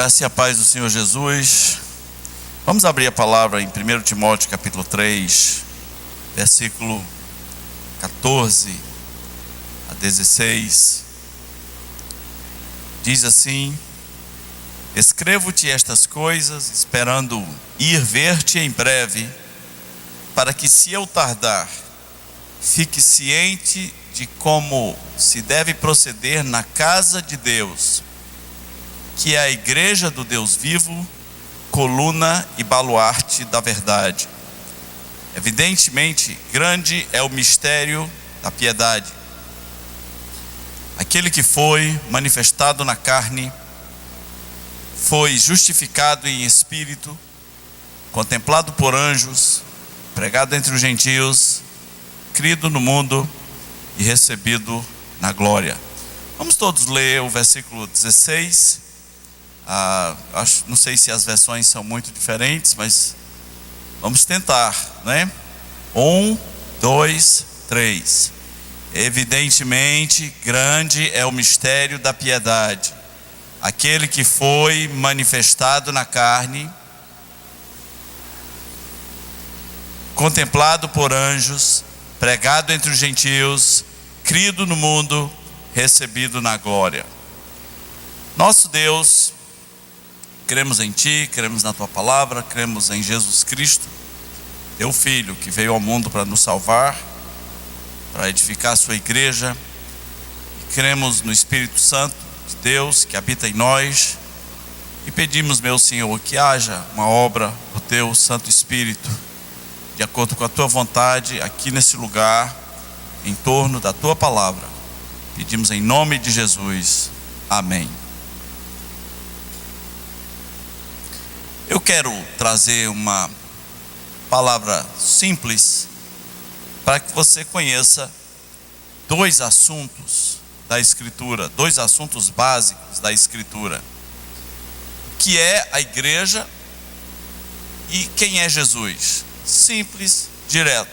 Graça e a paz do Senhor Jesus. Vamos abrir a palavra em 1 Timóteo capítulo 3, versículo 14 a 16. Diz assim: escrevo-te estas coisas, esperando ir ver-te em breve, para que, se eu tardar, fique ciente de como se deve proceder na casa de Deus, que é a igreja do Deus vivo, coluna e baluarte da verdade. Evidentemente, grande é o mistério da piedade. Aquele que foi manifestado na carne, foi justificado em espírito, contemplado por anjos, pregado entre os gentios, crido no mundo e recebido na glória. Vamos todos ler o versículo 16. Não sei se as versões são muito diferentes, mas vamos tentar, né? 1, 2, 3. Evidentemente, grande é o mistério da piedade. Aquele que foi manifestado na carne, contemplado por anjos, pregado entre os gentios, crido no mundo, recebido na glória. Nosso Deus, cremos em Ti, cremos na Tua palavra, cremos em Jesus Cristo, Teu Filho, que veio ao mundo para nos salvar, para edificar a Sua igreja. E cremos no Espírito Santo de Deus, que habita em nós. E pedimos, meu Senhor, que haja uma obra do Teu Santo Espírito, de acordo com a Tua vontade, aqui nesse lugar, em torno da Tua palavra. Pedimos em nome de Jesus. Amém. Eu quero trazer uma palavra simples para que você conheça dois assuntos da Escritura, dois assuntos básicos da Escritura: o que é a igreja e quem é Jesus. Simples, direto.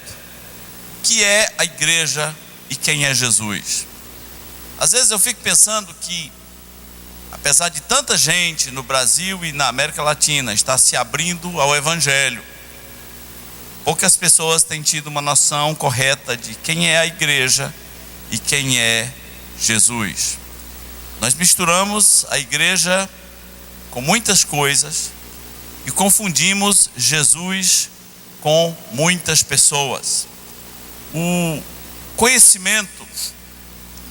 O que é a igreja e quem é Jesus? Às vezes eu fico pensando que, apesar de tanta gente no Brasil e na América Latina estar se abrindo ao Evangelho, poucas pessoas têm tido uma noção correta de quem é a igreja e quem é Jesus. Nós misturamos a igreja com muitas coisas e confundimos Jesus com muitas pessoas. O conhecimento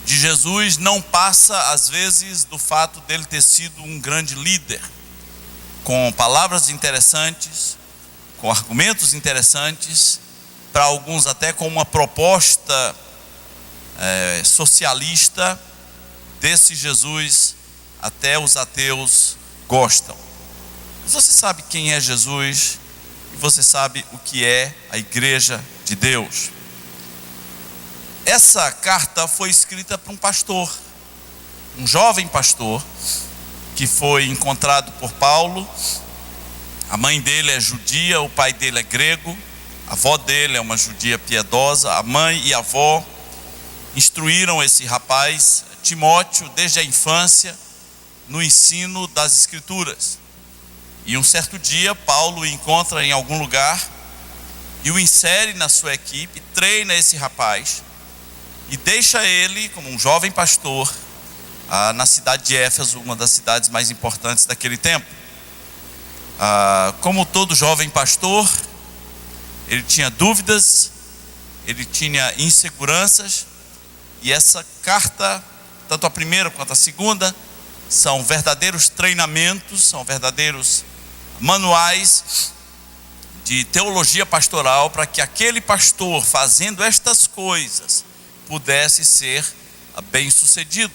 de Jesus não passa, às vezes, do fato dele ter sido um grande líder, com palavras interessantes, com argumentos interessantes, para alguns até com uma proposta socialista. Desse Jesus até os ateus gostam. Mas você sabe quem é Jesus e você sabe o que é a igreja de Deus. Essa carta foi escrita por um pastor, um jovem pastor, que foi encontrado por Paulo. A mãe dele é judia, o pai dele é grego, a avó dele é uma judia piedosa. A mãe e a avó instruíram esse rapaz, Timóteo, desde a infância, no ensino das Escrituras. E um certo dia, Paulo o encontra em algum lugar e o insere na sua equipe, treina esse rapaz e deixa ele, como um jovem pastor, na cidade de Éfeso, uma das cidades mais importantes daquele tempo. Como todo jovem pastor, ele tinha dúvidas, ele tinha inseguranças, e essa carta, tanto a primeira quanto a segunda, são verdadeiros treinamentos, são verdadeiros manuais de teologia pastoral, para que aquele pastor, fazendo estas coisas, pudesse ser bem-sucedido.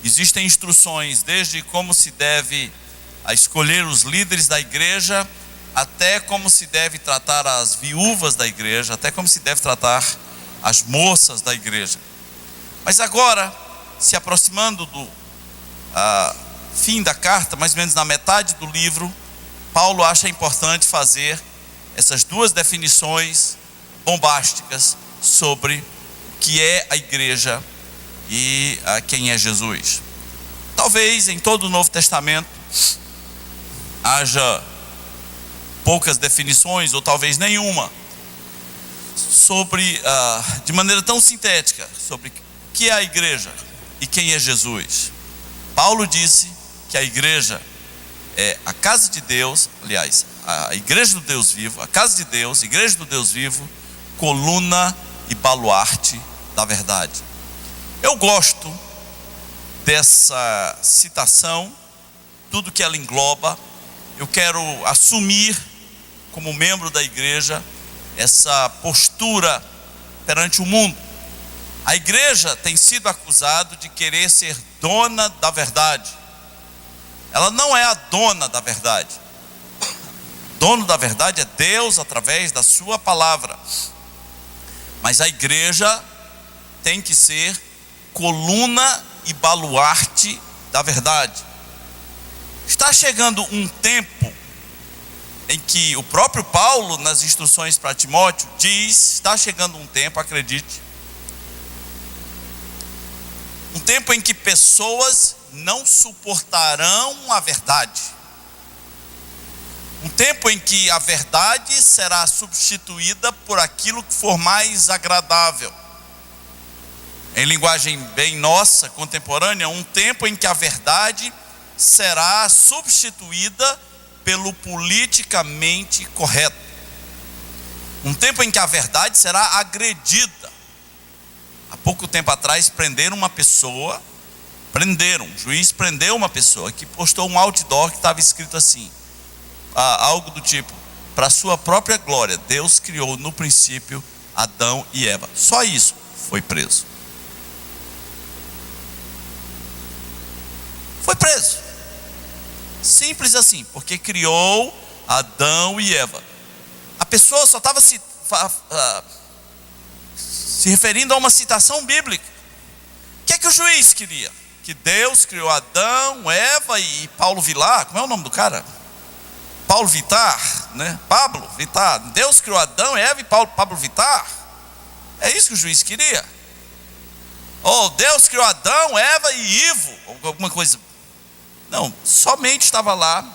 Existem instruções desde como se deve escolher os líderes da igreja, até como se deve tratar as viúvas da igreja, até como se deve tratar as moças da igreja. Mas agora, se aproximando do fim da carta, mais ou menos na metade do livro, Paulo acha importante fazer essas duas definições bombásticas sobre o que é a igreja e quem é Jesus. Talvez em todo o Novo Testamento haja poucas definições, ou talvez nenhuma, sobre, de maneira tão sintética, sobre o que é a igreja e quem é Jesus. Paulo disse que a igreja é a casa de Deus, aliás, a igreja do Deus vivo, a casa de Deus, igreja do Deus vivo, coluna e baluarte da verdade. Eu gosto dessa citação, tudo que ela engloba. Eu quero assumir, como membro da igreja, essa postura perante o mundo. A igreja tem sido acusada de querer ser dona da verdade. Ela não é a dona da verdade. Dono da verdade é Deus através da sua palavra. Mas a igreja tem que ser coluna e baluarte da verdade. Está chegando um tempo em que o próprio Paulo, nas instruções para Timóteo, diz: está chegando um tempo, acredite, um tempo em que pessoas não suportarão a verdade. Um tempo em que a verdade será substituída por aquilo que for mais agradável. Em linguagem bem nossa, contemporânea, um tempo em que a verdade será substituída pelo politicamente correto. Um tempo em que a verdade será agredida. Há pouco tempo atrás um juiz prendeu uma pessoa que postou um outdoor que estava escrito assim, algo do tipo: para sua própria glória, Deus criou no princípio Adão e Eva. Só isso, foi preso. Foi preso. Simples assim, porque criou Adão e Eva. A pessoa só estava se referindo a uma citação bíblica. O que é que o juiz queria? Que Deus criou Adão, Eva e Paulo Vilar. Como é o nome do cara? Paulo Vittar, né? Pablo Vittar. Deus criou Adão, Eva e Pablo Vittar. É isso que o juiz queria. Ou Deus criou Adão, Eva e Ivo, ou alguma coisa. Não, somente estava lá: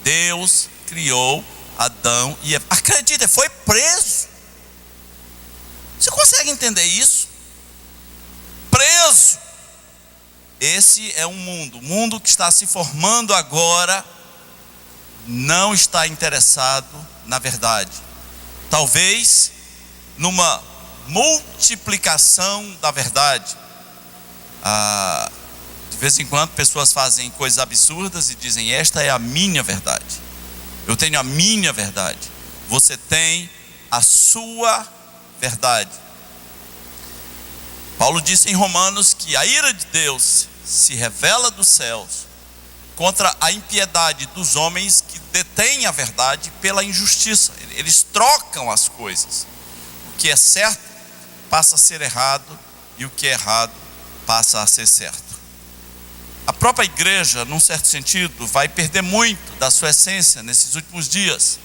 Deus criou Adão e Eva. Acredita, foi preso. Você consegue entender isso? Preso. Esse é um mundo. O mundo que está se formando agora não está interessado na verdade. Talvez numa multiplicação da verdade. De vez em quando pessoas fazem coisas absurdas e dizem: esta é a minha verdade. Eu tenho a minha verdade. Você tem a sua verdade. Paulo disse em Romanos que a ira de Deus se revela dos céus contra a impiedade dos homens que detêm a verdade pela injustiça. Eles trocam as coisas. O que é certo passa a ser errado e o que é errado passa a ser certo. A própria igreja, num certo sentido, vai perder muito da sua essência nesses últimos dias,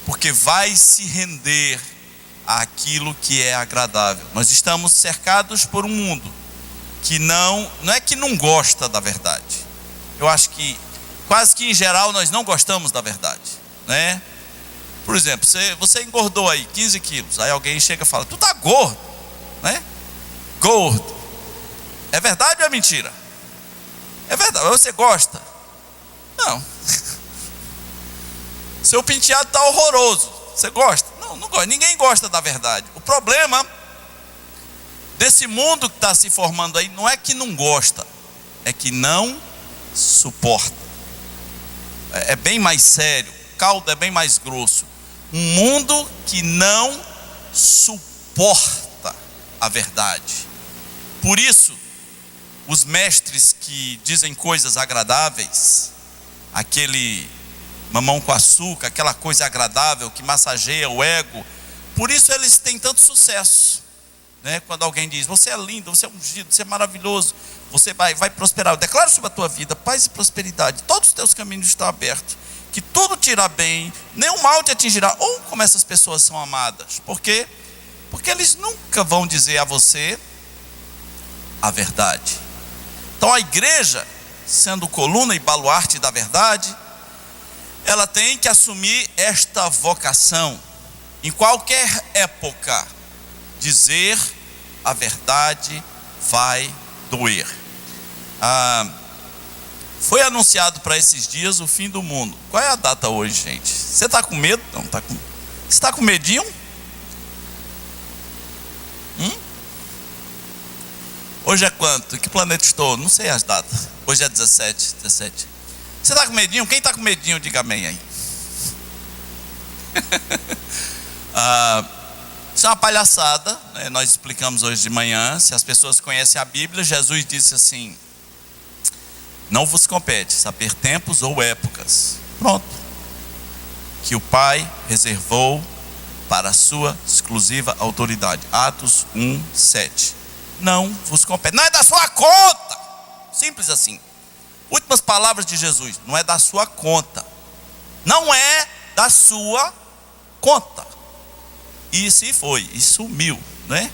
porque vai se render àquilo que é agradável. Nós estamos cercados por um mundo que não é que não gosta da verdade. Eu acho que quase que em geral nós não gostamos da verdade, né? Por exemplo, você engordou aí 15 quilos, aí alguém chega e fala: tu tá gordo, né? Gordo. É verdade ou é mentira? É verdade. Você gosta? Não. Seu penteado está horroroso. Você gosta? Não, não gosta. Ninguém gosta da verdade. O problema desse mundo que está se formando aí não é que não gosta, é que não suporta. É bem mais sério. O caldo é bem mais grosso. Um mundo que não suporta a verdade. Por isso, os mestres que dizem coisas agradáveis, aquele mamão com açúcar, aquela coisa agradável que massageia o ego, por isso eles têm tanto sucesso, né? Quando alguém diz: você é lindo, você é ungido, você é maravilhoso, você vai prosperar, eu declaro sobre a tua vida paz e prosperidade, todos os teus caminhos estão abertos, que tudo te irá bem, nenhum mal te atingirá. Ou como essas pessoas são amadas? Por quê? Porque eles nunca vão dizer a você a verdade. Então a igreja, sendo coluna e baluarte da verdade, ela tem que assumir esta vocação. Em qualquer época, dizer a verdade vai doer. Foi anunciado para esses dias o fim do mundo. Qual é a data hoje, gente? Você está com medo? Não, tá com... Você está com medinho? Hoje é quanto? Em que planeta estou? Não sei as datas. Hoje é 17. Você está com medinho? Quem está com medinho, diga amém aí. Isso é uma palhaçada, né? Nós explicamos hoje de manhã. Se as pessoas conhecem a Bíblia, Jesus disse assim: não vos compete saber tempos ou épocas, pronto, que o Pai reservou para a sua exclusiva autoridade. Atos 1:7. Não vos compete, não é da sua conta, simples assim. Últimas palavras de Jesus: não é da sua conta, não é da sua conta. E se foi, e sumiu, né?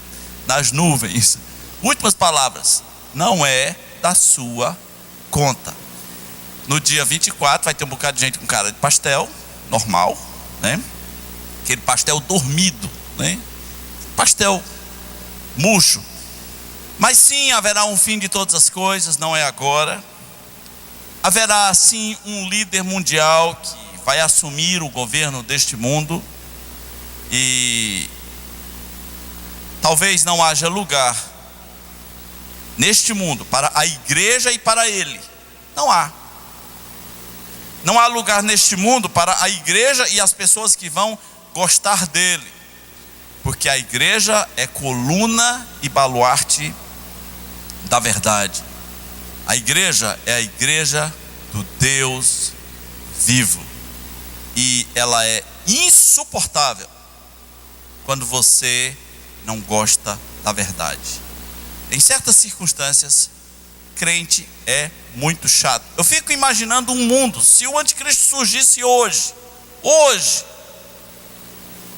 Nas nuvens. Últimas palavras: não é da sua conta. No dia 24 vai ter um bocado de gente com cara de pastel, normal, né? Aquele pastel dormido, né? Pastel murcho. Mas sim, haverá um fim de todas as coisas, não é agora. Haverá sim um líder mundial que vai assumir o governo deste mundo. E talvez não haja lugar neste mundo para a igreja e para ele. Não há. Não há lugar neste mundo para a igreja e as pessoas que vão gostar dele. Porque a igreja é coluna e baluarte da verdade. A igreja é a igreja do Deus vivo. E ela é insuportável quando você não gosta da verdade. Em certas circunstâncias, crente é muito chato. Eu fico imaginando um mundo, se o anticristo surgisse hoje,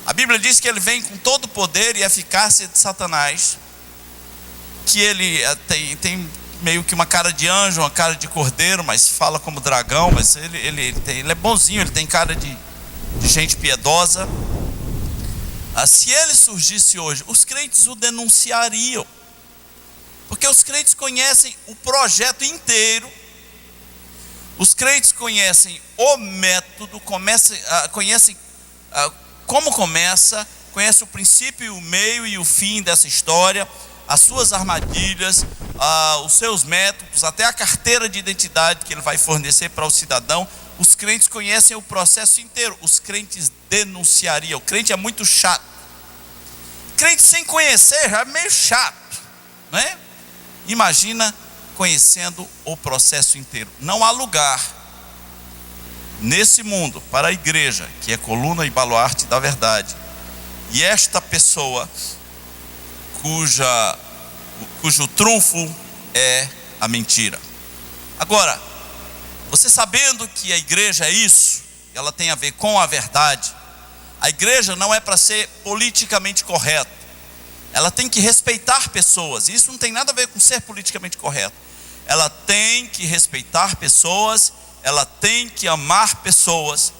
a Bíblia diz que ele vem com todo o poder e eficácia de Satanás, que ele tem meio que uma cara de anjo, uma cara de cordeiro, mas fala como dragão, mas ele é bonzinho, ele tem cara de gente piedosa. Se ele surgisse hoje, os crentes o denunciariam, porque os crentes conhecem o projeto inteiro, os crentes conhecem o método, conhecem como começa, conhecem o princípio, o meio e o fim dessa história, as suas armadilhas, os seus métodos, até a carteira de identidade que ele vai fornecer para o cidadão. Os crentes conhecem o processo inteiro, os crentes denunciariam. O crente é muito chato. Crente sem conhecer já é meio chato, né? Imagina conhecendo o processo inteiro. Não há lugar nesse mundo para a igreja, que é coluna e baluarte da verdade, e esta pessoa cujo trunfo é a mentira. Agora, você sabendo que a igreja é isso, ela tem a ver com a verdade. A igreja não é para ser politicamente correto. Ela tem que respeitar pessoas. Isso não tem nada a ver com ser politicamente correto. Ela tem que respeitar pessoas, ela tem que amar pessoas.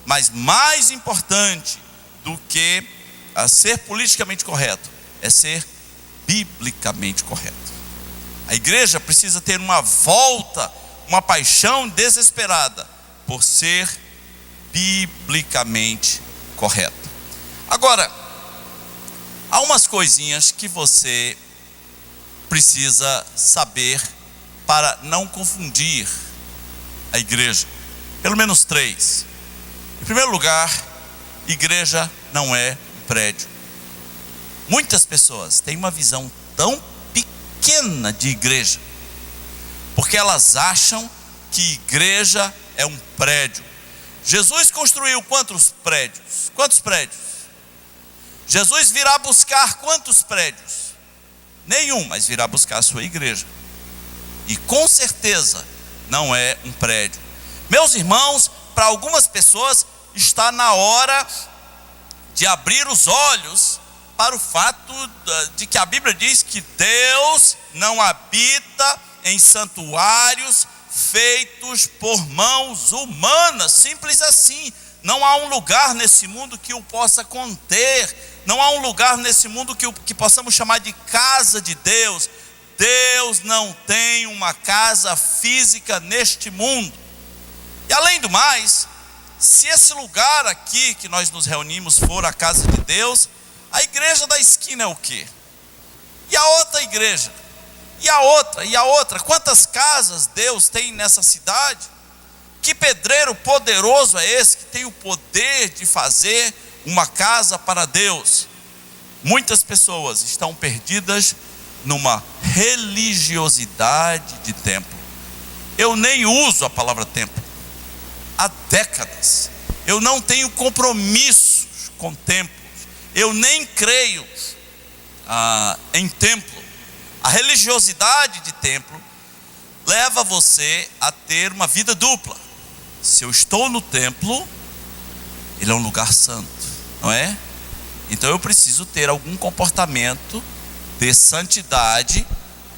Mas mais importante do que ser politicamente correto é ser biblicamente correto. A igreja precisa ter uma volta, uma paixão desesperada por ser biblicamente correto. Agora, há umas coisinhas que você precisa saber para não confundir a igreja. Pelo menos 3. Em primeiro lugar, igreja não é um prédio. Muitas pessoas têm uma visão tão pequena de igreja, porque elas acham que igreja é um prédio. Jesus construiu quantos prédios? Quantos prédios? Jesus virá buscar quantos prédios? Nenhum, mas virá buscar a sua igreja. E com certeza não é um prédio. Meus irmãos, para algumas pessoas está na hora de abrir os olhos para o fato de que a Bíblia diz que Deus não habita em santuários feitos por mãos humanas, simples assim. Não há um lugar nesse mundo que o possa conter, não há um lugar nesse mundo que possamos chamar de casa de Deus. Deus não tem uma casa física neste mundo. E além do mais, se esse lugar aqui que nós nos reunimos for a casa de Deus, a igreja da esquina é o quê? E a outra igreja? E a outra? E a outra? Quantas casas Deus tem nessa cidade? Que pedreiro poderoso é esse que tem o poder de fazer uma casa para Deus? Muitas pessoas estão perdidas numa religiosidade de templo. Eu nem uso a palavra templo há décadas. Eu não tenho compromissos com templos. Eu nem creio em templo. A religiosidade de templo leva você a ter uma vida dupla. Se eu estou no templo, ele é um lugar santo, não é? Então eu preciso ter algum comportamento de santidade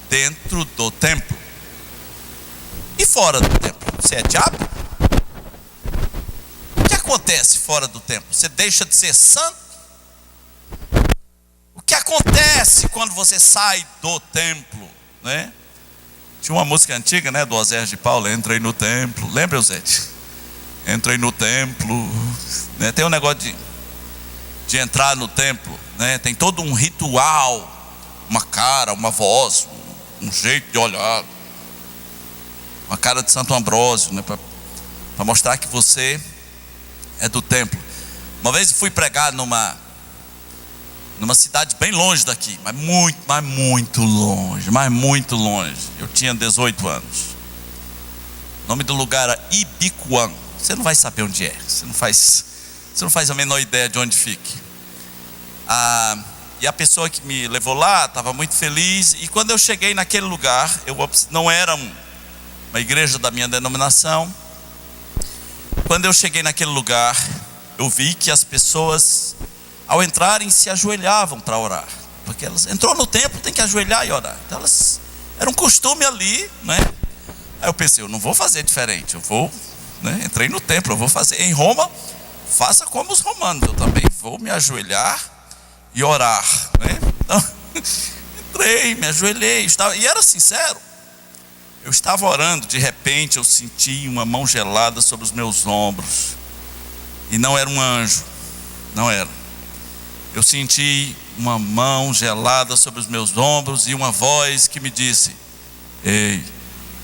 dentro do templo. E fora do templo? Você é diabo? O que acontece fora do templo? Você deixa de ser santo? O que acontece quando você sai do templo, né? Tinha uma música antiga, né, do Osés de Paulo, entrei no templo. Lembra, Eusete? Entrei no templo, né? Tem um negócio de entrar no templo, né? Tem todo um ritual, uma cara, uma voz, um jeito de olhar, uma cara de Santo Ambrósio, né? Para mostrar que você é do templo. Uma vez fui pregar numa cidade bem longe daqui, mas muito longe. Eu tinha 18 anos. O nome do lugar era Ibicuã. Você não vai saber onde é. Você não faz a menor ideia de onde fique. E a pessoa que me levou lá estava muito feliz. E quando eu cheguei naquele lugar, não era uma igreja da minha denominação. Quando eu cheguei naquele lugar, eu vi que as pessoas, ao entrarem, se ajoelhavam para orar. Porque elas entrou no templo, tem que ajoelhar e orar. Então elas, era um costume ali, né? Aí eu pensei, eu não vou fazer diferente. Eu vou, né? Entrei no templo, eu vou fazer. Em Roma, faça como os romanos. Eu também vou me ajoelhar e orar, né? Então, entrei, me ajoelhei, e era sincero. Eu estava orando, de repente eu senti uma mão gelada sobre os meus ombros. E não era um anjo, não era. Eu senti uma mão gelada sobre os meus ombros e uma voz que me disse: ei,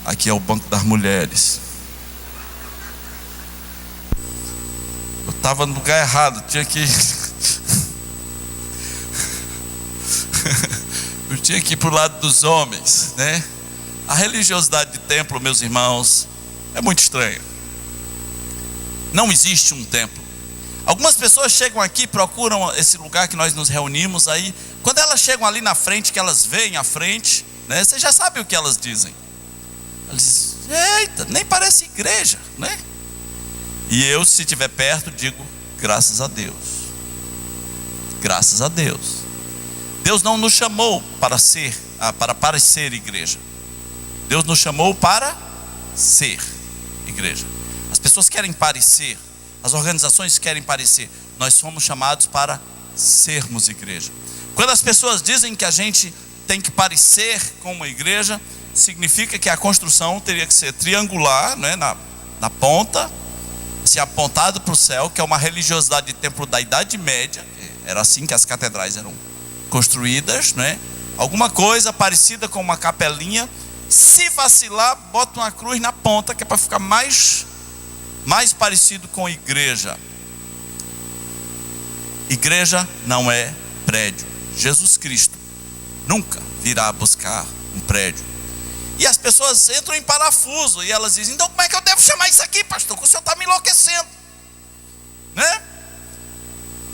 aqui é o banco das mulheres. Eu estava no lugar errado, eu tinha que ir para o lado dos homens, né? A religiosidade de templo, meus irmãos, é muito estranha. Não existe um templo. Algumas pessoas chegam aqui, procuram esse lugar que nós nos reunimos aí. Quando elas chegam ali na frente, que elas veem à frente, né? Você já sabe o que elas dizem. Elas dizem: eita, nem parece igreja, né? E eu, se estiver perto, digo: graças a Deus. Graças a Deus. Deus não nos chamou para parecer igreja. Deus nos chamou para ser igreja. As pessoas querem parecer, as organizações querem parecer. Nós somos chamados para sermos igreja. Quando as pessoas dizem que a gente tem que parecer com uma igreja, significa que a construção teria que ser triangular, né, na ponta, se apontado para o céu, que é uma religiosidade de templo da Idade Média. Era assim que as catedrais eram construídas, né? Alguma coisa parecida com uma capelinha. Se vacilar, bota uma cruz na ponta, que é para ficar mais parecido com igreja. Igreja não é prédio. Jesus Cristo nunca virá buscar um prédio. E as pessoas entram em parafuso e elas dizem: então como é que eu devo chamar isso aqui, pastor? Que o senhor está me enlouquecendo, né?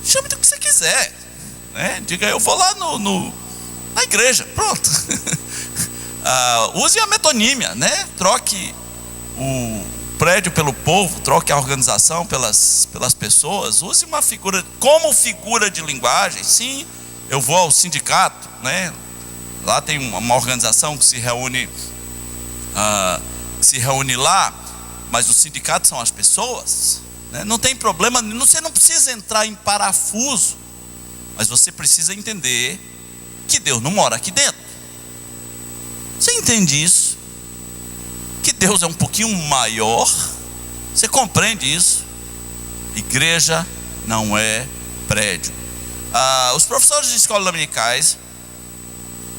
Chame do que você quiser, né? Diga: eu vou lá na igreja, pronto. Use a metonímia, né? Troque o prédio pelo povo, troque a organização pelas pessoas. Use uma figura como figura de linguagem. Sim, eu vou ao sindicato, né? Lá tem uma organização que se reúne se reúne lá, mas o sindicato são as pessoas, né? Não tem problema, você não precisa entrar em parafuso, mas você precisa entender que Deus não mora aqui dentro. Você entende isso? Que Deus é um pouquinho maior. Você compreende isso? Igreja não é prédio. Os professores de escolas dominicais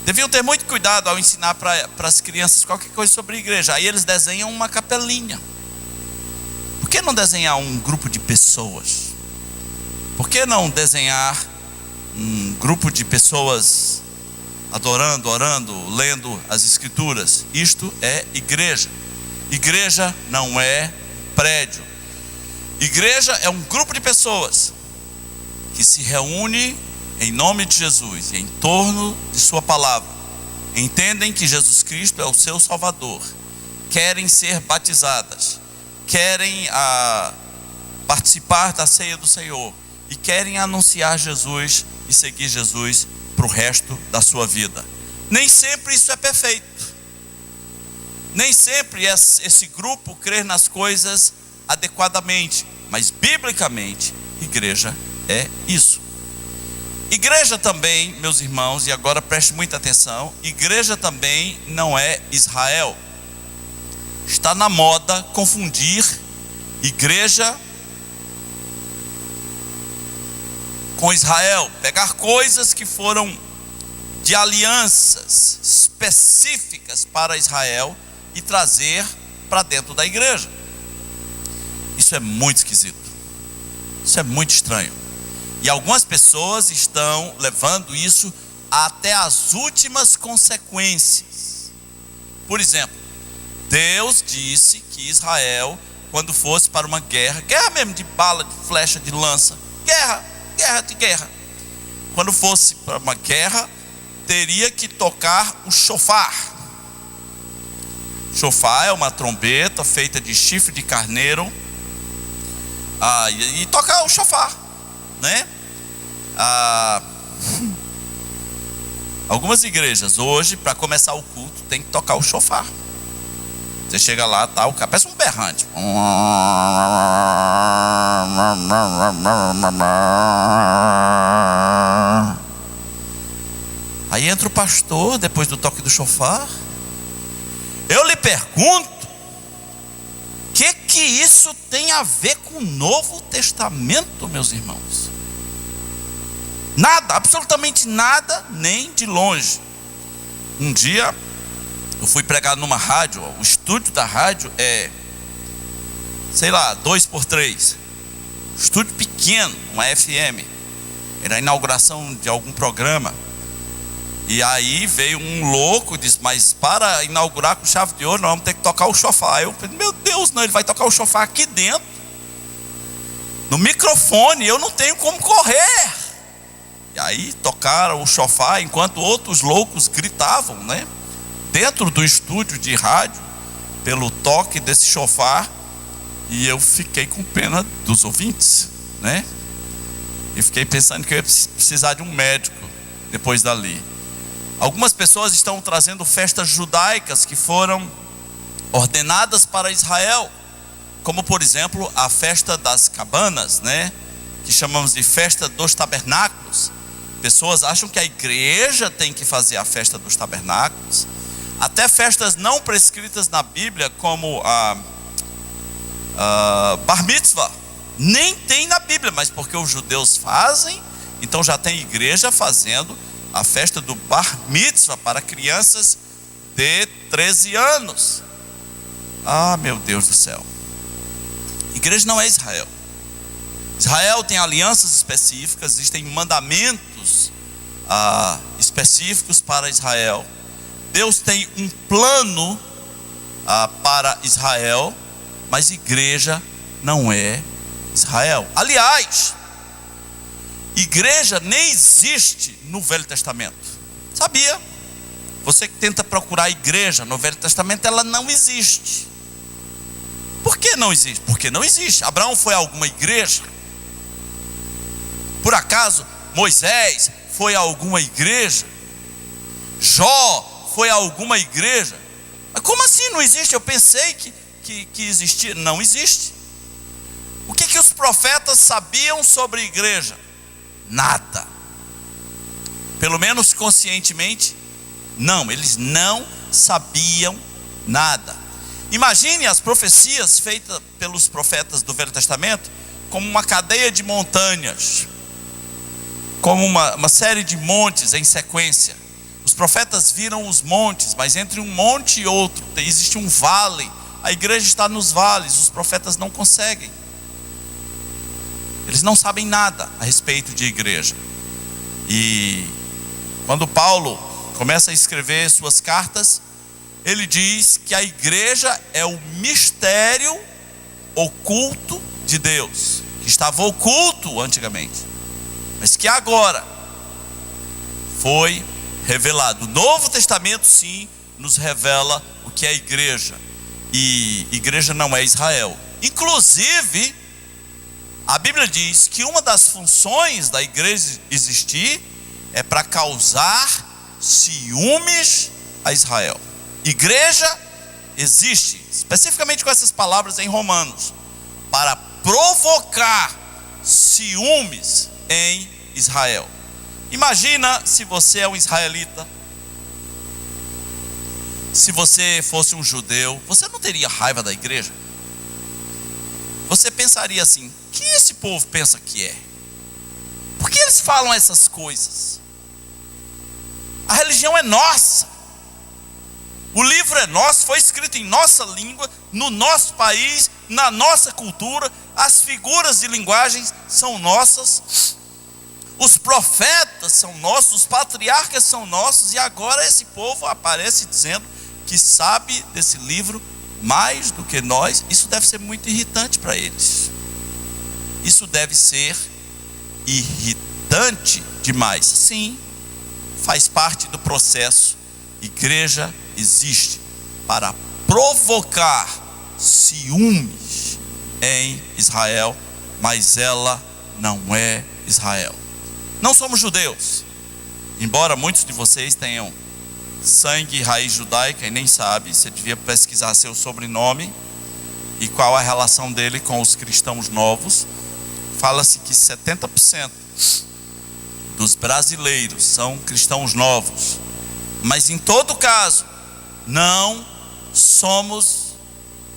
deviam ter muito cuidado ao ensinar para as crianças qualquer coisa sobre igreja. Aí eles desenham uma capelinha. Por que não desenhar um grupo de pessoas? Por que não desenhar um grupo de pessoas adorando, orando, lendo as escrituras? Isto é igreja. Igreja não é prédio. Igreja é um grupo de pessoas que se reúne em nome de Jesus e em torno de sua palavra. Entendem que Jesus Cristo é o seu Salvador, querem ser batizadas, querem participar da ceia do Senhor e querem anunciar Jesus e seguir Jesus para o resto da sua vida. Nem sempre isso é perfeito. Nem sempre esse grupo crê nas coisas adequadamente, mas biblicamente, igreja é isso. Igreja também, meus irmãos, e agora preste muita atenção, igreja também não é Israel. Está na moda confundir igreja com Israel, pegar coisas que foram de alianças específicas para Israel e trazer para dentro da igreja. Isso é muito esquisito. Isso é muito estranho. E algumas pessoas estão levando isso até as últimas consequências. Por exemplo, Deus disse que Israel, quando fosse para uma guerra mesmo de bala, de flecha, de lança, guerra, quando fosse para uma guerra, teria que tocar o shofar. Shofar é uma trombeta feita de chifre de carneiro, e tocar o shofar, né? Algumas igrejas hoje, para começar o culto, tem que tocar o shofar. Você chega lá, tá, o cara parece um berrante. Aí entra o pastor depois do toque do shofar. Eu lhe pergunto, o que isso tem a ver com o Novo Testamento, meus irmãos? Nada, absolutamente nada, nem de longe. Um dia eu fui pregar numa rádio. O estúdio da rádio é, 2x3, estúdio pequeno, uma FM. Era a inauguração de algum programa. E aí veio um louco e disse: mas para inaugurar com chave de ouro, nós vamos ter que tocar o shofar. Eu falei: meu Deus, não, ele vai tocar o shofar aqui dentro, no microfone, eu não tenho como correr. E aí tocaram o shofar enquanto outros loucos gritavam, né? Dentro do estúdio de rádio, pelo toque desse shofar. E eu fiquei com pena dos ouvintes, né? E fiquei pensando que eu ia precisar de um médico depois dali. Algumas pessoas estão trazendo festas judaicas que foram ordenadas para Israel, como por exemplo a festa das cabanas, né? Que chamamos de festa dos tabernáculos. Pessoas acham que a igreja tem que fazer a festa dos tabernáculos. Até festas não prescritas na Bíblia, como a Bar Mitzvah, nem tem na Bíblia, mas porque os judeus fazem, então já tem igreja fazendo a festa do Bar Mitzvah para crianças de 13 anos. Meu Deus do céu. Igreja não é Israel. Israel tem alianças específicas, existem mandamentos específicos para Israel. Deus tem um plano para Israel, mas igreja não é Israel. Aliás, igreja nem existe no Velho Testamento. Sabia? Você que tenta procurar igreja no Velho Testamento, ela não existe. Por que não existe? Porque não existe. Abraão foi a alguma igreja? Por acaso Moisés foi a alguma igreja? Jó foi a alguma igreja? Mas como assim não existe? Eu pensei que existia. Não existe. O que os profetas sabiam sobre a igreja? Nada. Pelo menos conscientemente, não. Eles não sabiam nada. Imagine as profecias feitas pelos profetas do Velho Testamento como uma cadeia de montanhas, como uma série de montes em sequência. Os profetas viram os montes, mas entre um monte e outro existe um vale. A igreja está nos vales, os profetas não conseguem. Eles não sabem nada a respeito de igreja. E quando Paulo começa a escrever suas cartas, ele diz que a igreja é o mistério oculto de Deus, que estava oculto antigamente, mas que agora foi revelado. O Novo Testamento sim nos revela o que é a igreja. E igreja não é Israel. Inclusive, a Bíblia diz que uma das funções da igreja existir é para causar ciúmes a Israel. Igreja existe, especificamente com essas palavras em Romanos, para provocar ciúmes em Israel. Imagina se você é um israelita, se você fosse um judeu, você não teria raiva da igreja? Você pensaria assim: o que esse povo pensa que é? Por que eles falam essas coisas? A religião é nossa, o livro é nosso, foi escrito em nossa língua, no nosso país, na nossa cultura, as figuras de linguagem são nossas, os profetas são nossos, os patriarcas são nossos, e agora esse povo aparece dizendo que sabe desse livro mais do que nós. Isso deve ser muito irritante para eles. Isso deve ser irritante demais. Sim, faz parte do processo. Igreja existe para provocar ciúmes em Israel, mas ela não é Israel. Não somos judeus, embora muitos de vocês tenham sangue e raiz judaica e nem sabe. Você devia pesquisar seu sobrenome e qual a relação dele com os cristãos novos. Fala-se que 70% dos brasileiros são cristãos novos, mas em todo caso não somos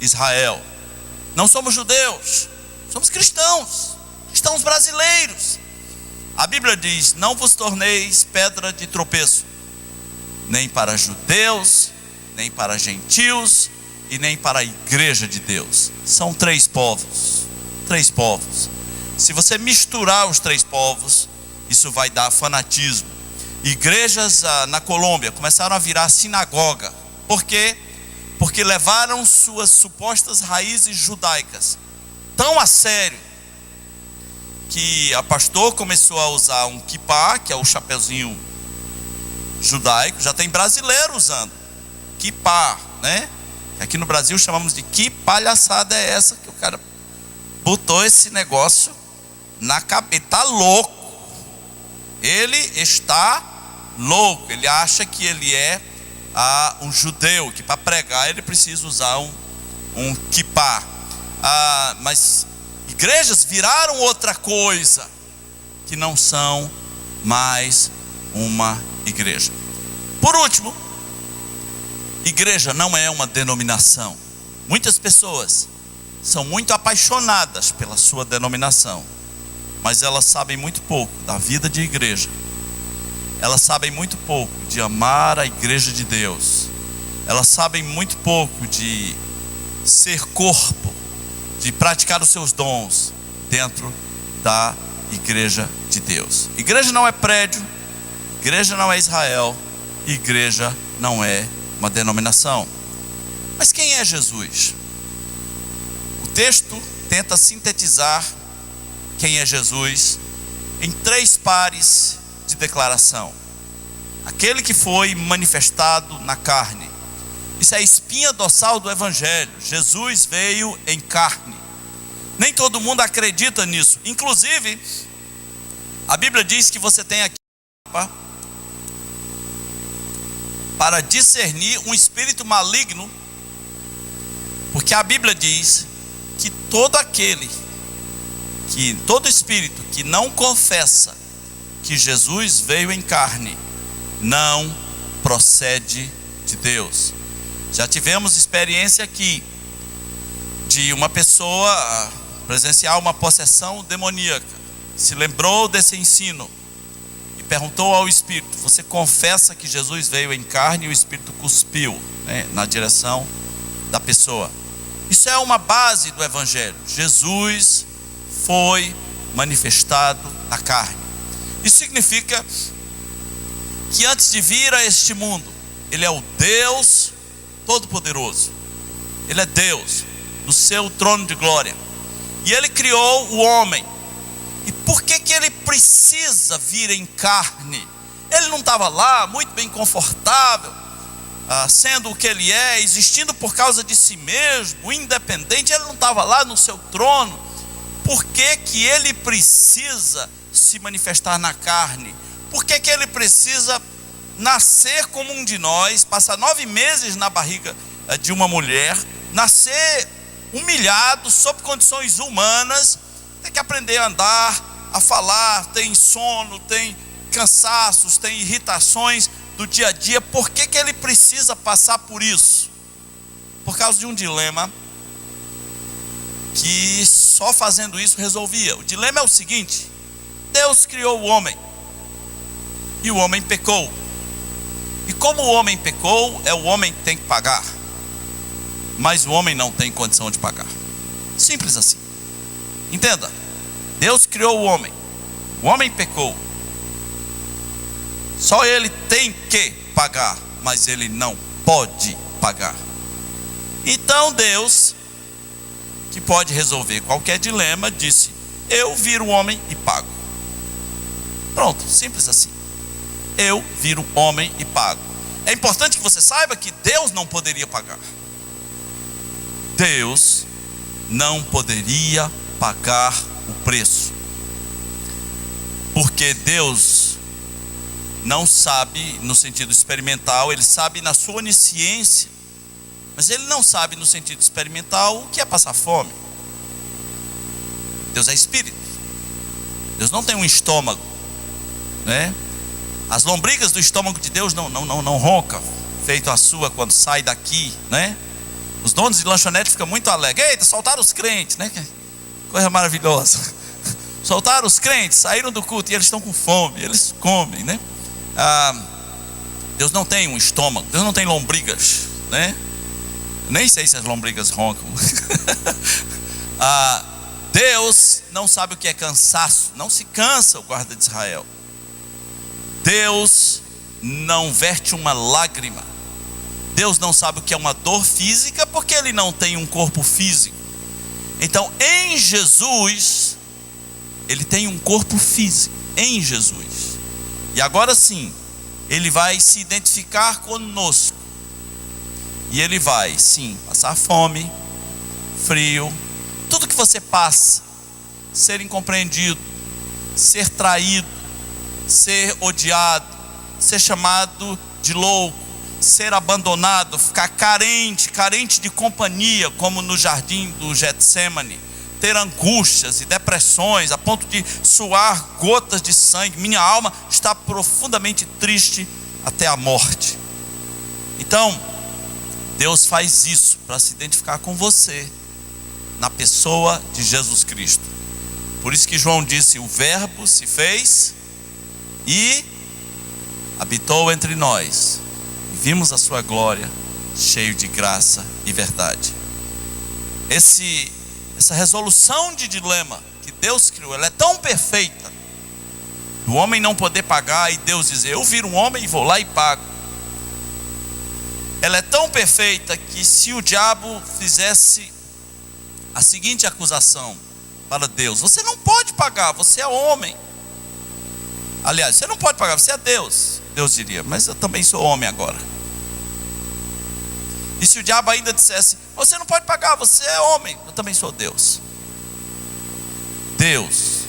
Israel, não somos judeus, somos cristãos brasileiros. A Bíblia diz: não vos torneis pedra de tropeço, nem para judeus, nem para gentios, e nem para a igreja de Deus. São três povos. Se você misturar os três povos, isso vai dar fanatismo. Igrejas na Colômbia começaram a virar sinagoga. Por quê? Porque levaram suas supostas raízes judaicas tão a sério, que a pastor começou a usar um kippá, que é o chapeuzinho judaico. Já tem brasileiro usando kippá, né? Aqui no Brasil chamamos de que palhaçada é essa que o cara botou esse negócio na cabeça. Está louco. Ele está louco. Ele acha que ele é um judeu, que para pregar ele precisa usar um kippá. Mas igrejas viraram outra coisa, que não são mais uma igreja. Por último, igreja não é uma denominação. Muitas pessoas são muito apaixonadas pela sua denominação, mas elas sabem muito pouco da vida de igreja. Elas sabem muito pouco de amar a igreja de Deus. Elas sabem muito pouco de ser corpo, de praticar os seus dons dentro da igreja de Deus. Igreja não é prédio, igreja não é Israel, igreja não é uma denominação. Mas quem é Jesus? O texto tenta sintetizar quem é Jesus em três pares de declaração. Aquele que foi manifestado na carne. Isso é a espinha dorsal do evangelho. Jesus veio em carne. Nem todo mundo acredita nisso. Inclusive, a Bíblia diz que você tem aqui para discernir um espírito maligno, porque a Bíblia diz que todo espírito que não confessa que Jesus veio em carne, não procede de Deus. Já tivemos experiência aqui de uma pessoa presenciar uma possessão demoníaca, se lembrou desse ensino e perguntou ao espírito: você confessa que Jesus veio em carne? E o espírito cuspiu, né, na direção da pessoa. Isso é uma base do evangelho. Jesus foi manifestado na carne. Isso significa que antes de vir a este mundo, ele é o Deus Todo-Poderoso. Ele é Deus no seu trono de glória, e ele criou o homem. E por que ele precisa vir em carne? Ele não estava lá muito bem confortável, sendo o que ele é, existindo por causa de si mesmo, independente. Ele não estava lá no seu trono. Por que ele precisa se manifestar na carne? Por que ele precisa nascer como um de nós, passar 9 meses na barriga de uma mulher, nascer humilhado, sob condições humanas, tem que aprender a andar, a falar, tem sono, tem cansaços, tem irritações do dia a dia? Por que ele precisa passar por isso? Por causa de um dilema que só fazendo isso resolvia. O dilema é o seguinte: Deus criou o homem e o homem pecou, e como o homem pecou, é o homem que tem que pagar, mas o homem não tem condição de pagar. Simples assim. Entenda, Deus criou o homem pecou, só ele tem que pagar, mas ele não pode pagar. Então Deus, que pode resolver qualquer dilema, disse: eu viro o homem e pago. Pronto, simples assim. Eu viro o homem e pago. É importante que você saiba que Deus não poderia pagar. Deus não poderia pagar o preço, porque Deus não sabe no sentido experimental. Ele sabe na sua onisciência, mas ele não sabe no sentido experimental o que é passar fome. Deus é espírito. Deus não tem um estômago, né? As lombrigas do estômago de Deus não roncam, feito a sua quando sai daqui, né? Os donos de lanchonete ficam muito alegres. Eita, soltaram os crentes, né? Coisa maravilhosa. Soltaram os crentes, saíram do culto e eles estão com fome, eles comem, né? Deus não tem um estômago, Deus não tem lombrigas, né? Nem sei se as lombrigas roncam. Deus não sabe o que é cansaço, não se cansa o guarda de Israel. Deus não verte uma lágrima. Deus não sabe o que é uma dor física, porque ele não tem um corpo físico. Então, em Jesus, ele tem um corpo físico, em Jesus. E agora sim, ele vai se identificar conosco. E ele vai, sim, passar fome, frio, tudo que você passa, ser incompreendido, ser traído, ser odiado, ser chamado de louco, ser abandonado, ficar carente de companhia, como no jardim do Getsêmani, ter angústias e depressões a ponto de suar gotas de sangue. Minha alma está profundamente triste até a morte. Então Deus faz isso para se identificar com você na pessoa de Jesus Cristo. Por isso que João disse: o Verbo se fez e habitou entre nós, e vimos a sua glória, cheio de graça e verdade. Essa resolução de dilema que Deus criou, ela é tão perfeita, do homem não poder pagar e Deus dizer: eu viro um homem e vou lá e pago. Ela é tão perfeita que se o diabo fizesse a seguinte acusação para Deus: você não pode pagar, você é homem. Aliás, você não pode pagar, você é Deus. Deus diria: mas eu também sou homem agora. E se o diabo ainda dissesse: você não pode pagar, você é homem, eu também sou Deus. Deus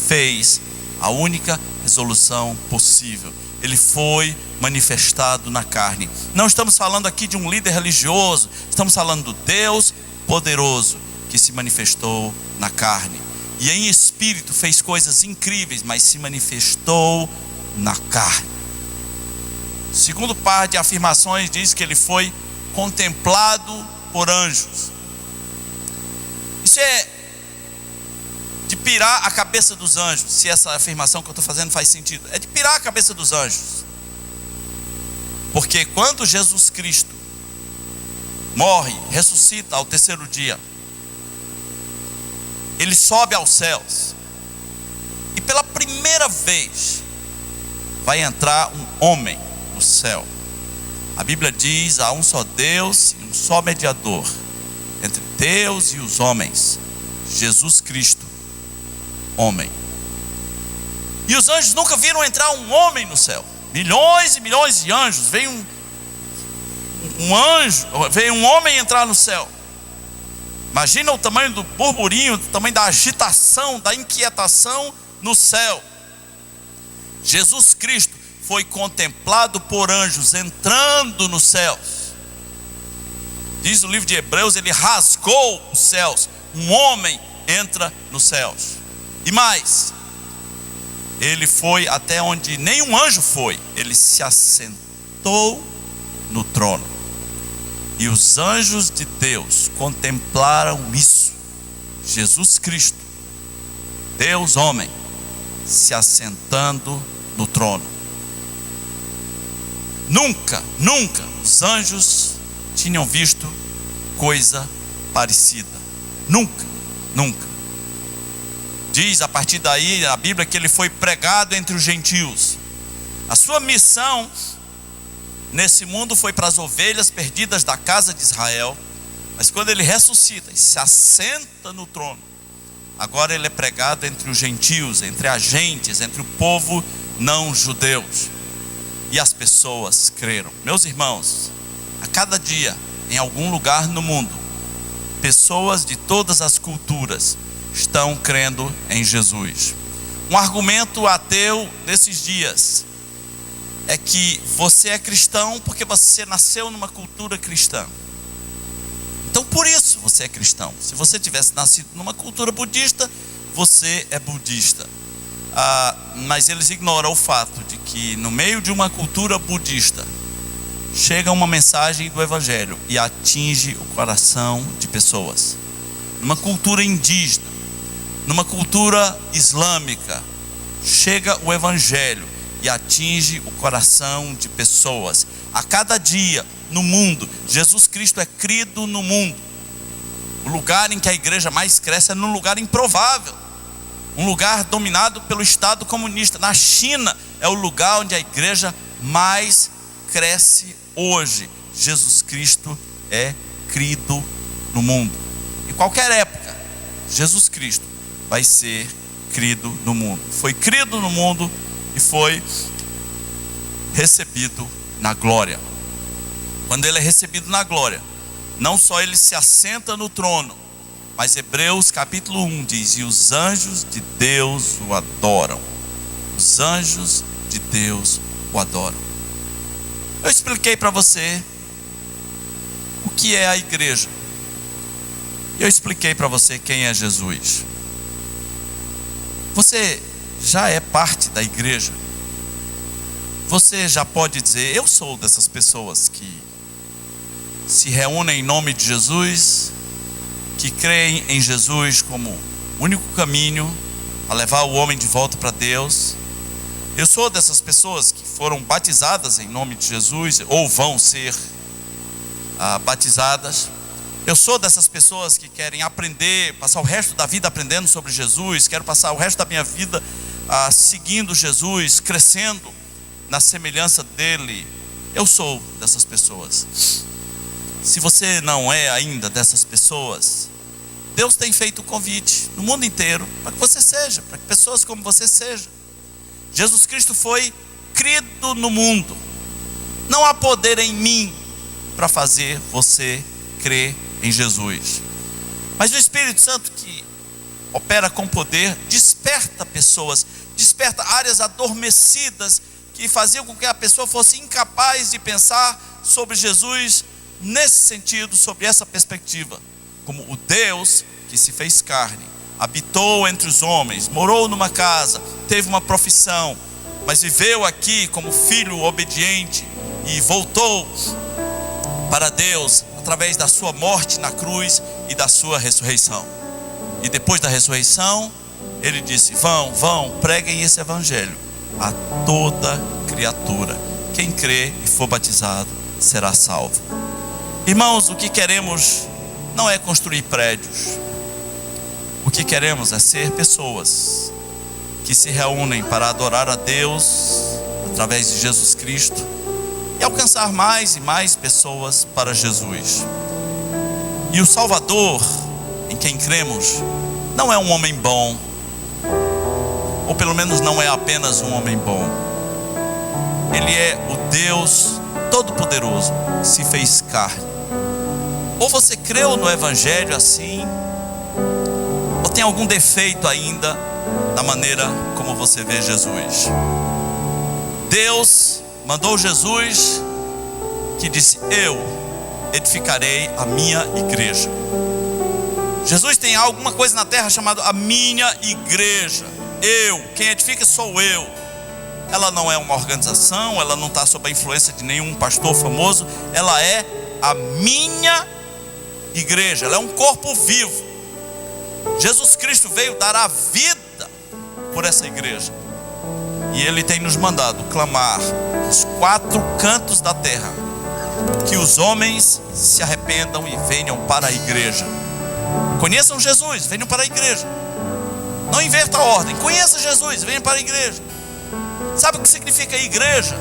fez a única resolução possível. Ele foi manifestado na carne. Não estamos falando aqui de um líder religioso, estamos falando do Deus poderoso que se manifestou na carne. E em espírito fez coisas incríveis, mas se manifestou na carne. Segundo par de afirmações diz que ele foi contemplado por anjos. Isso é de pirar a cabeça dos anjos. Se essa afirmação que eu estou fazendo faz sentido, é de pirar a cabeça dos anjos. Porque quando Jesus Cristo morre, ressuscita ao terceiro dia, ele sobe aos céus, e pela primeira vez vai entrar um homem no céu. A Bíblia diz: há um só Deus e um só mediador entre Deus e os homens, Jesus Cristo, homem. E os anjos nunca viram entrar um homem no céu. Milhões e milhões de anjos. Veio um homem entrar no céu. Imagina o tamanho do burburinho, o tamanho da agitação, da inquietação no céu. Jesus Cristo foi contemplado por anjos entrando nos céus. Diz o livro de Hebreus, ele rasgou os céus. Um homem entra nos céus. E mais, ele foi até onde nenhum anjo foi. Ele se assentou no trono. E os anjos de Deus contemplaram isso. Jesus Cristo, Deus homem, se assentando no trono. Nunca os anjos tinham visto coisa parecida. Nunca. Diz a partir daí a Bíblia que ele foi pregado entre os gentios. A sua missão nesse mundo foi para as ovelhas perdidas da casa de Israel. Mas quando ele ressuscita e se assenta no trono, agora ele é pregado entre os gentios, entre as gentes, entre o povo não judeus. E as pessoas creram. Meus irmãos, a cada dia, em algum lugar no mundo, pessoas de todas as culturas estão crendo em Jesus. Um argumento ateu desses dias é que você é cristão porque você nasceu numa cultura cristã. Então por isso você é cristão. Se você tivesse nascido numa cultura budista, você é budista. Mas eles ignoram o fato de que no meio de uma cultura budista chega uma mensagem do Evangelho e atinge o coração de pessoas. Numa cultura indígena, numa cultura islâmica, chega o Evangelho e atinge o coração de pessoas. A cada dia no mundo, Jesus Cristo é crido no mundo. O lugar em que a igreja mais cresce é num lugar improvável, um lugar dominado pelo Estado comunista. Na China é o lugar onde a igreja mais cresce hoje. Jesus Cristo é crido no mundo. Em qualquer época, Jesus Cristo vai ser crido no mundo. Foi crido no mundo e foi recebido na glória. Quando ele é recebido na glória, não só ele se assenta no trono, mas Hebreus capítulo 1 diz: e os anjos de Deus o adoram. Os anjos de Deus o adoram. Eu expliquei para você o que é a igreja. Eu expliquei para você quem é Jesus. Você já é parte da igreja. Você já pode dizer: eu sou dessas pessoas que se reúnem em nome de Jesus, que creem em Jesus como único caminho a levar o homem de volta para Deus. Eu sou dessas pessoas que foram batizadas em nome de Jesus ou vão ser batizadas. Eu sou dessas pessoas que querem aprender, passar o resto da vida aprendendo sobre Jesus. Quero passar o resto da minha vida seguindo Jesus, crescendo na semelhança dele. Eu sou dessas pessoas. Se você não é ainda dessas pessoas, Deus tem feito o convite no mundo inteiro para que você seja, para que pessoas como você sejam. Jesus Cristo foi crido no mundo. Não há poder em mim para fazer você crer em Jesus, mas o Espírito Santo, que opera com poder, desperta pessoas, desperta áreas adormecidas que faziam com que a pessoa fosse incapaz de pensar sobre Jesus nesse sentido, sobre essa perspectiva, como o Deus que se fez carne, habitou entre os homens, morou numa casa, teve uma profissão, mas viveu aqui como filho obediente e voltou para Deus através da sua morte na cruz e da sua ressurreição. E depois da ressurreição, ele disse: vão, preguem esse evangelho a toda criatura. Quem crê e for batizado será salvo. Irmãos, o que queremos não é construir prédios. O que queremos é ser pessoas que se reúnem para adorar a Deus através de Jesus Cristo e alcançar mais e mais pessoas para Jesus. E o Salvador em quem cremos não é um homem bom, ou pelo menos não é apenas um homem bom. Ele é o Deus Todo-Poderoso que se fez carne. Ou você creu no Evangelho assim, ou tem algum defeito ainda na maneira como você vê Jesus. Deus mandou Jesus, que disse: eu edificarei a minha igreja. Jesus tem alguma coisa na terra chamada a minha igreja. Quem edifica sou eu. Ela não é uma organização, ela não está sob a influência de nenhum pastor famoso. Ela é a minha igreja, ela é um corpo vivo. Jesus Cristo veio dar a vida por essa igreja. E Ele tem nos mandado clamar dos 4 cantos da terra que os homens se arrependam e venham para a igreja. Conheçam Jesus, venham para a igreja. Não inverta a ordem, conheça Jesus, venham para a igreja. Sabe o que significa igreja?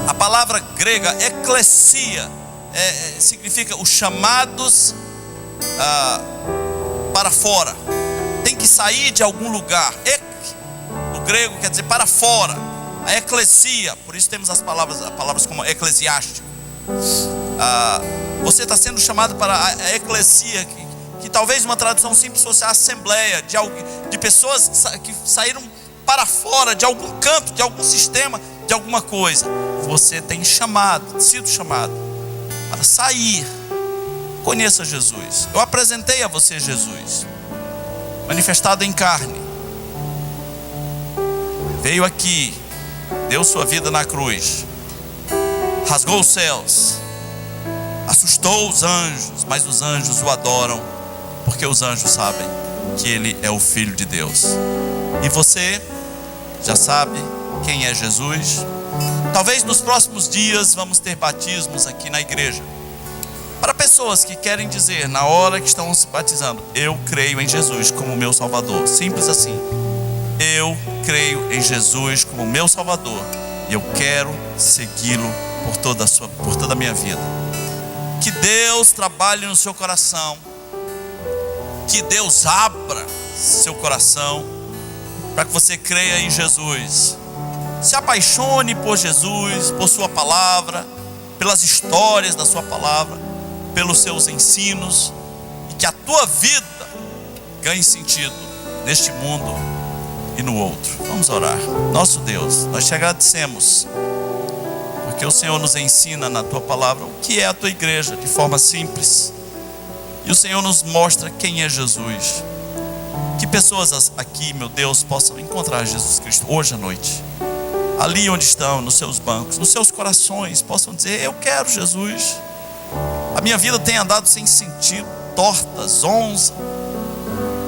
A palavra grega eclesia significa os chamados para fora. Tem que sair de algum lugar. No grego quer dizer para fora. A eclesia, por isso temos as palavras como eclesiástico. Você está sendo chamado para a eclesia, que talvez uma tradução simples fosse a assembleia de pessoas que saíram para fora de algum canto, de algum sistema, de alguma coisa. Você tem sido chamado para sair. Conheça Jesus. Eu apresentei a você Jesus, manifestado em carne. Veio aqui, deu sua vida na cruz, rasgou os céus, assustou os anjos, mas os anjos o adoram, porque os anjos sabem que Ele é o Filho de Deus. E você já sabe quem é Jesus. Talvez nos próximos dias vamos ter batismos aqui na igreja, para pessoas que querem dizer na hora que estão se batizando: eu creio em Jesus como meu Salvador. Simples assim. Eu creio em Jesus como meu Salvador e eu quero segui-lo por toda a minha vida. Que Deus trabalhe no seu coração, que Deus abra seu coração para que você creia em Jesus. Se apaixone por Jesus, por sua palavra, pelas histórias da sua palavra, pelos seus ensinos, e que a tua vida ganhe sentido neste mundo e no outro. Vamos orar. Nosso Deus, nós te agradecemos, porque o Senhor nos ensina na tua palavra o que é a tua igreja de forma simples, e o Senhor nos mostra quem é Jesus. Que pessoas aqui, meu Deus, possam encontrar Jesus Cristo hoje à noite, ali onde estão, nos seus bancos, nos seus corações, possam dizer: eu quero Jesus. A minha vida tem andado sem sentido, torta, zonza,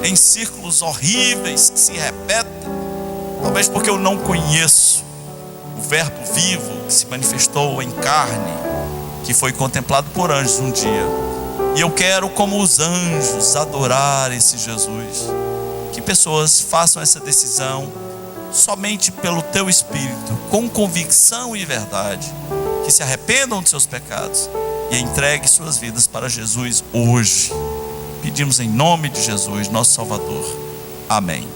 em círculos horríveis que se repetem, talvez porque eu não conheço o verbo vivo que se manifestou em carne, que foi contemplado por anjos um dia. E eu quero, como os anjos, adorar esse Jesus. Que pessoas façam essa decisão somente pelo teu Espírito, com convicção e verdade, que se arrependam de seus pecados e entreguem suas vidas para Jesus hoje. Pedimos em nome de Jesus, nosso Salvador. Amém.